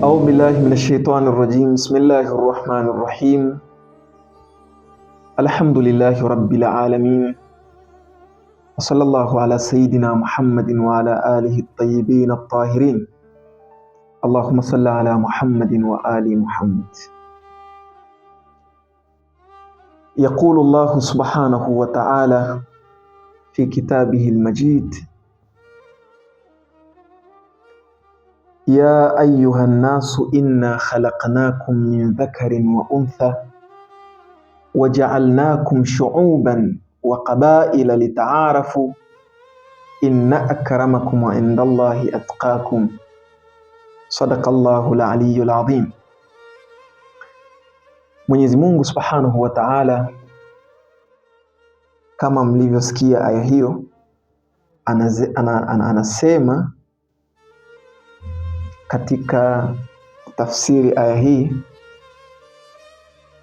أعوذ بالله من الشيطان الرجيم. بسم الله الرحمن الرحيم. الحمد لله رب العالمين، وصلى الله على سيدنا محمد وعلى آله الطيبين الطاهرين. اللهم صل على محمد وآل محمد. يقول الله سبحانه وتعالى في كتابه المجيد: يا أيها الناس إنا خلقناكم من ذكر وأنثى وجعلناكم شعوبا وقبائل لتعارفوا إن أكرمكم عند الله أتقاكم. صدق الله العلي العظيم. Mwenyezi Mungu Subhanahu wa Ta'ala, kama mlivyosikia aya hiyo, anasema katika tafsiri aya hii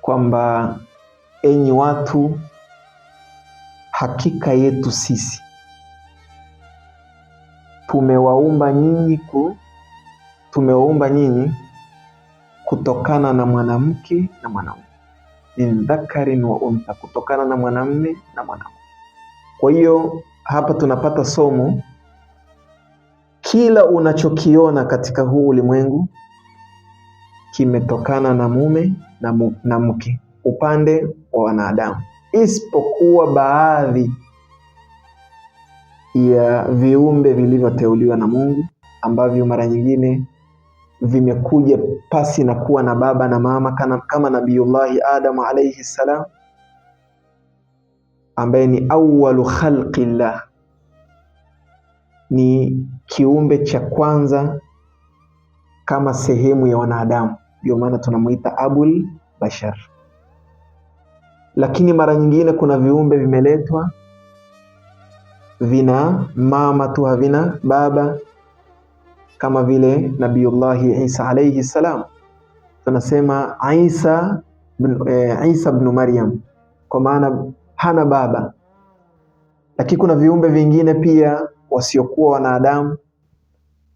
kwamba enyi watu, hakika yetu sisi tumewaumba nyinyi kutokana na mwanamke na mwanamume, min dhakarin wa untha, kutokana na mwanamume na mwanamke. Kwa hiyo hapa tunapata somo: kila unachokiona katika huu ulimwengu kimetokana na mume na mke upande wa wanadamu, isipokuwa baadhi ya viumbe vilivyoteuliwa na Mungu ambavyo mara nyingine vimekuja pasi na kuwa na baba na mama, kama Nabiyullahi Adam alayhi salam, ambaye ni awwalu khalqillah, ni kiumbe cha kwanza kama sehemu ya wanadamu, ndio maana tunamuita Abul Bashar. Lakini mara nyingine kuna viumbe vimeletwa vina mama tu, havina baba, kama vile Nabiyullahi Isa alayhi salam. Tunasema Isa ibn Maryam, kwa maana hana baba. Lakini kuna viumbe vingine pia wasiokuwa wanadamu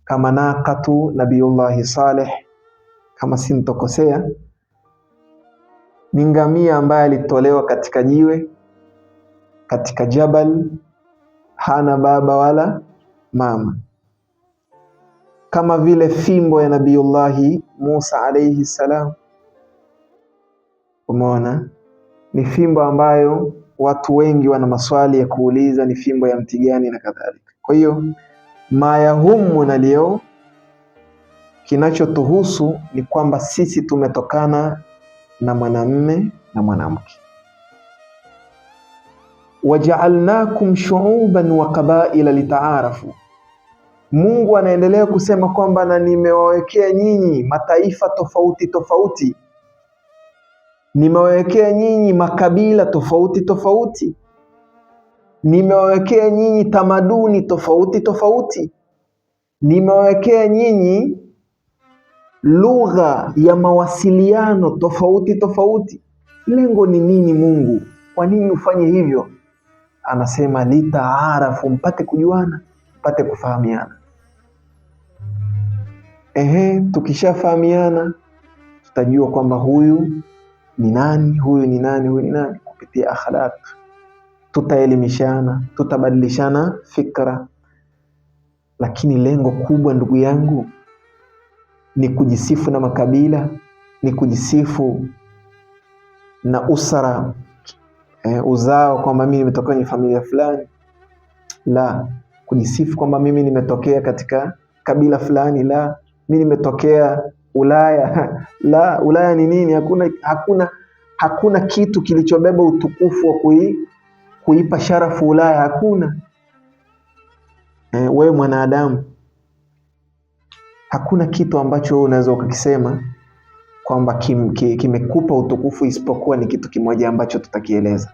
kama Naqatu Nabiyullahi Saleh, kama simtokosea, ni ngamia ambaye alitolewa katika jiwe katika jabal, hana baba wala mama. Kama vile fimbo ya Nabiyullahi Musa alayhi salam, umeona, ni fimbo ambayo watu wengi wana maswali ya kuuliza, ni fimbo ya mti gani na kadhalika. Kwa hiyo mayahumu na leo, kinachotuhusu ni kwamba sisi tumetokana na mwanamume na mwanamke. Waja'alnakum shu'uban wa qabaila litaarafu. Mungu anaendelea kusema kwamba na nimewawekea nyinyi mataifa tofauti tofauti, nimewawekea nyinyi makabila tofauti tofauti, nimewawekea nyinyi tamaduni tofauti tofauti, nimewawekea nyinyi lugha ya mawasiliano tofauti tofauti. Lengo ni nini Mungu? Kwa nini ufanye hivyo? Anasema litaarafu, mpate kujuana, mpate kufahamiana. Tukishafahamiana tutajua kwamba huyu ni nani, huyu ni nani, huyu ni nani, kupitia akhlaq. Tutaelimishana, tutabadilishana fikra. Lakini lengo kubwa, ndugu yangu, ni kujisifu na makabila, ni kujisifu na usara, uzao, kwamba mimi nimetoka kwenye familia fulani. La, kujisifu kwamba mimi nimetokea katika kabila fulani. La, mimi nimetokea Ulaya. La, Ulaya ni nini? Hakuna kitu kilichobeba utukufu wa kuipa sharafu Ulaya, hakuna. Wewe mwanadamu, hakuna kitu ambacho unaweza ukakisema kwamba kimekupa utukufu isipokuwa ni kitu kimoja ambacho tutakieleza.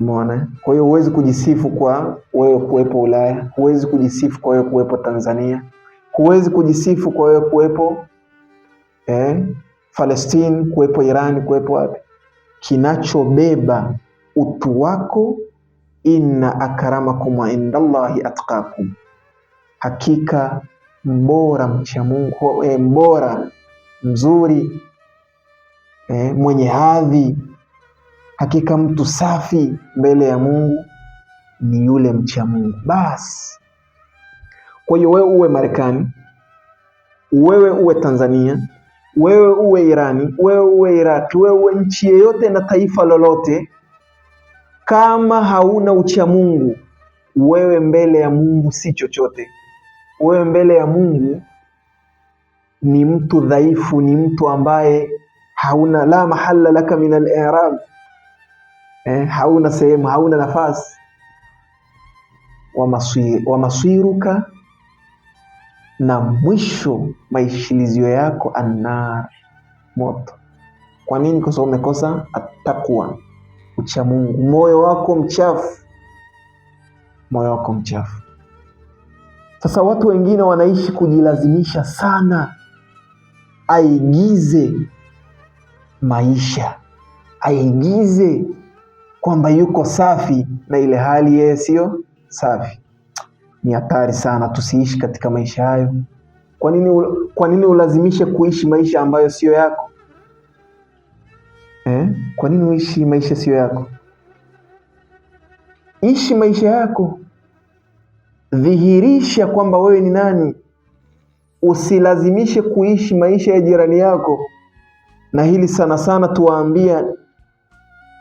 Umeona? Kwa hiyo huwezi kujisifu kwa wewe kuwepo Ulaya, huwezi kujisifu kwa wewe kuwepo Tanzania, huwezi kujisifu kwa wewe kuwepo Palestine, kuwepo Iran, kuwepo wapi. Kinachobeba utu wako, inna akramakum indallahi atqakum, hakika mbora, mcha Mungu, mbora, mzuri, mwenye hadhi. Hakika mtu safi mbele ya Mungu ni yule mcha Mungu. Basi kwa hiyo wewe uwe Marekani, wewe uwe Tanzania, wewe uwe Irani, wewe uwe Iraq, wewe uwe nchi yoyote na taifa lolote, kama hauna ucha Mungu, wewe mbele ya Mungu si chochote. Wewe mbele ya Mungu ni mtu dhaifu, ni mtu ambaye hauna la mahala laka min al-i'rab, hauna sehemu, hauna nafasi. Wa maswiruka, na mwisho maishilizio yako annar, moto. Kwa nini? Kwa sababu umekosa atakwa, ucha Mungu. Moyo wako mchafu, moyo wako mchafu. Sasa watu wengine wanaishi kujilazimisha sana, aigize maisha, aigize kwamba yuko safi na ile hali yeye sio safi. Ni hatari sana, tusiishi katika maisha hayo. Kwa nini ulazimishe kuishi maisha ambayo sio yako? Kwa nini uishi maisha sio yako? Ishi maisha yako, dhihirisha kwamba wewe ni nani. Usilazimishe kuishi maisha ya jirani yako. Na hili sana sana tuwaambia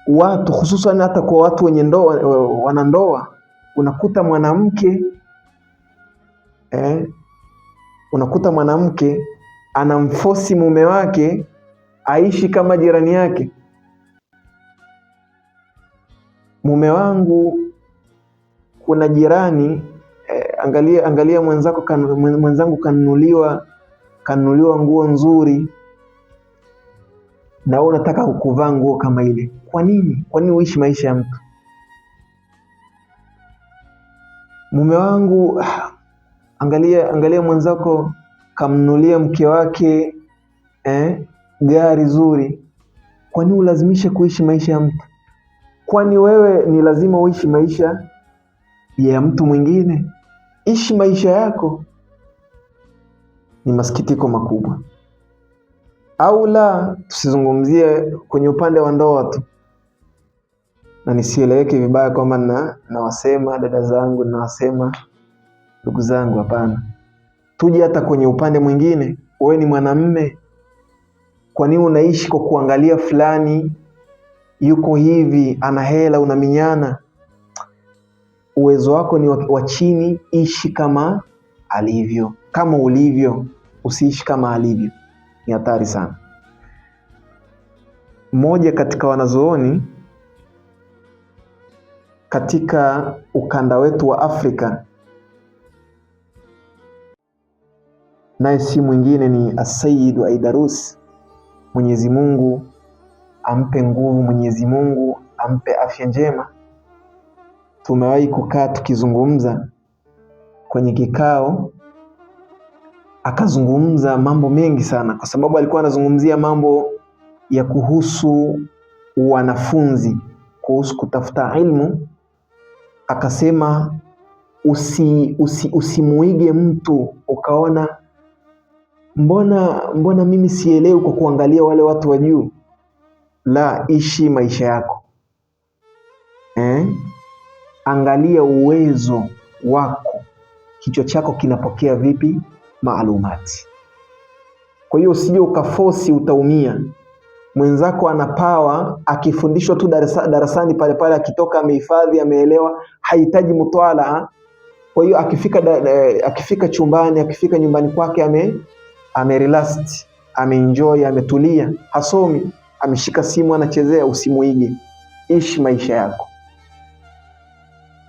watu, hususan hata kwa watu wenye ndoa, wanandoa. Unakuta mwanamke anamfosi mume wake aishi kama jirani yake. Mume wangu, kuna jirani, angalia mwenzangu kanunuliwa nguo nzuri, na wewe unataka kuvaa nguo kama ile. Kwa nini uishi maisha ya mtu? Mume wangu, angalia mwenzako kamnunulia mke wake gari zuri. Kwa nini ulazimishe kuishi maisha ya mtu? Kwani wewe ni lazima uishi maisha ya mtu mwingine? Ishi maisha yako. Ni masikitiko makubwa. Au la, tusizungumzie kwenye upande wa ndoa tu, na nisieleweke vibaya kwamba nawasema dada zangu, nawasema ndugu zangu, hapana. Tuje hata kwenye upande mwingine. Wewe ni mwanamume, kwa nini unaishi kwa kuangalia fulani yuko hivi, ana hela, unaminyana? Uwezo wako ni wa chini. Ishi kama alivyo, kama ulivyo, usiishi kama alivyo. Ni hatari sana. Mmoja katika wanazuoni katika ukanda wetu wa Afrika, naye si mwingine ni As-Sayyid wa Aidarus. Mwenyezi Mungu ampe nguvu, Mwenyezi Mungu ampe afya njema. Tumewahi kukaa tukizungumza kwenye kikao, akazungumza mambo mengi sana, kwa sababu alikuwa anazungumzia mambo ya kuhusu wanafunzi, kuhusu kutafuta ilmu. Akasema usimuige mtu ukaona mbona mimi sielewi kwa kuangalia wale watu wa juu. La, ishi maisha yako. Angalia uwezo wako, kichwa chako kinapokea vipi maalumati. Kwa hiyo usije ukafosi, utaumia. Mwenzako anapawa, akifundishwa tu darasani pale pale, akitoka amehifadhi, ameelewa, hahitaji mutwala. Kwa hiyo akifika chumbani, akifika nyumbani kwake, amerelax, ameenjoy, ametulia, hasomi, ameshika simu anachezea. Usimuige, ishi maisha yako.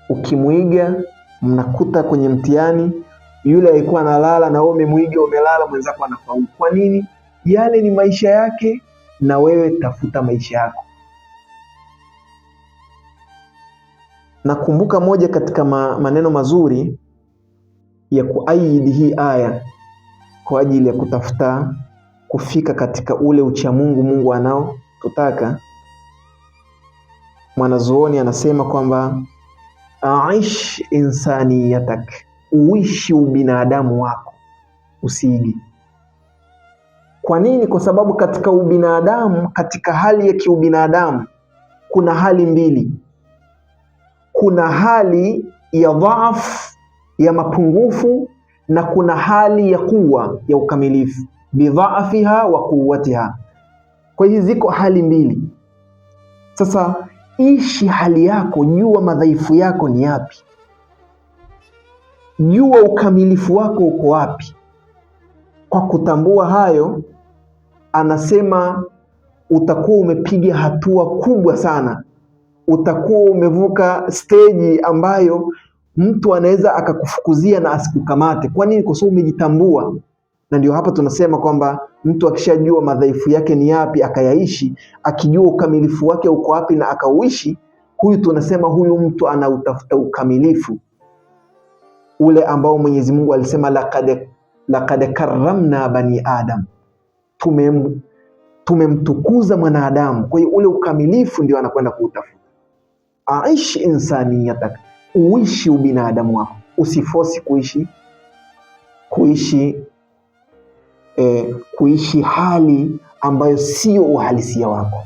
Ukimuiga, mnakuta kwenye mtihani, yule alikuwa analala na wewe umemuiga, umelala, mwenzako anafaulu. Kwa nini? Yale ni maisha yake, na wewe tafuta maisha yako. Nakumbuka moja katika maneno mazuri ya kuaidi hii aya kwa ajili ya kutafuta kufika katika ule uchamungu Mungu anao tutaka. Mwanazuoni anasema kwamba aish insaniyatak, uishi ubinadamu wako. usiige. Kwa nini? Kwa sababu katika ubinadamu, katika hali ya kiubinadamu kuna hali mbili. Kuna hali ya dhaaf, ya mapungufu, na kuna hali ya kuwa, ya ukamilifu, bidhaafiha wa quwwatiha. Kwa hiyo ziko hali mbili. Sasa ishi hali yako, jua madhaifu yako ni yapi, jua ukamilifu wako uko wapi. Kwa kutambua hayo, anasema utakuwa umepiga hatua kubwa sana, utakuwa umevuka stage ambayo mtu anaweza akakufukuzia na asikukamate. Kwa nini? Kwa sababu umejitambua. Na ndio hapa tunasema kwamba mtu akishajua madhaifu yake ni yapi akayaishi, akijua ukamilifu wake uko wapi na akauishi, huyu tunasema huyu mtu anautafuta ukamilifu ule ambao Mwenyezi Mungu alisema laqad karramna bani adam, tumemtukuza mwanadamu. Kwa hiyo ule ukamilifu ndio anakwenda kuutafuta. Aishi insaniyatak, uishi ubinadamu wako, usifosi kuishi hali ambayo sio uhalisia wako.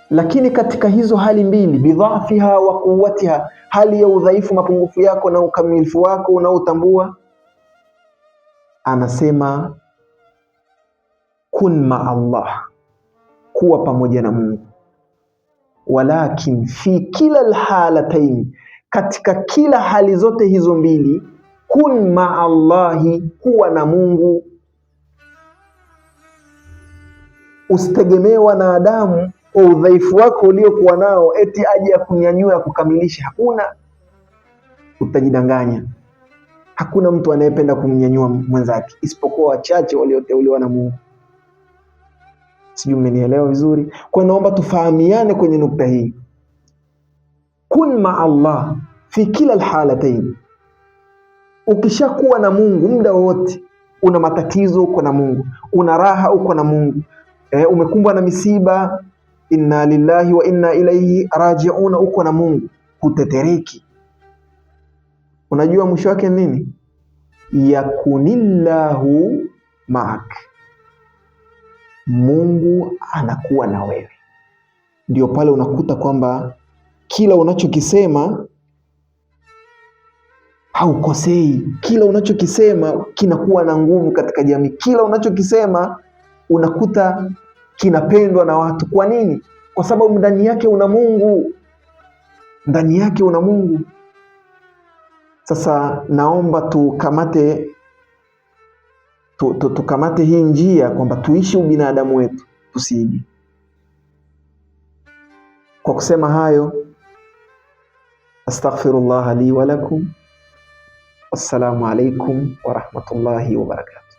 Lakini katika hizo hali mbili, bidhafiha wa quwwatiha, hali ya udhaifu, mapungufu yako, na ukamilifu wako unaotambua, anasema kun ma Allah, kuwa pamoja na Mungu. Walakin fi kila alhalatain, katika kila hali zote hizo mbili, kun ma Allahi, kuwa na Mungu. Usitegemee wanadamu kwa udhaifu wako uliokuwa nao eti aje akunyanyue ya kukamilisha. Hakuna, utajidanganya. Hakuna mtu anayependa kumnyanyua mwenzake isipokuwa wachache walioteuliwa na Mungu. Sijui mmenielewa vizuri. Kwa naomba tufahamiane kwenye nukta hii. Kun ma Allah fi kila alhalatain. Ukishakuwa na Mungu muda wote, una matatizo uko na Mungu, una raha uko na Mungu, umekumbwa na misiba, inna lillahi wa inna ilaihi raji'un, uko na Mungu, hutetereki. Unajua mwisho wake nini? Yakunillahu ma'ak, Mungu anakuwa na wewe. Ndio pale unakuta kwamba kila unachokisema haukosei, kila unachokisema kinakuwa na nguvu katika jamii, kila unachokisema unakuta kinapendwa na watu. Kwa nini? Kwa sababu ndani yake una Mungu, ndani yake una Mungu. Sasa naomba tukamate hii njia kwamba tuishi ubinadamu wetu, tusiige. Kwa kusema hayo, astaghfirullah li wa lakum. Assalamu alaikum wa rahmatullahi wa barakatuh.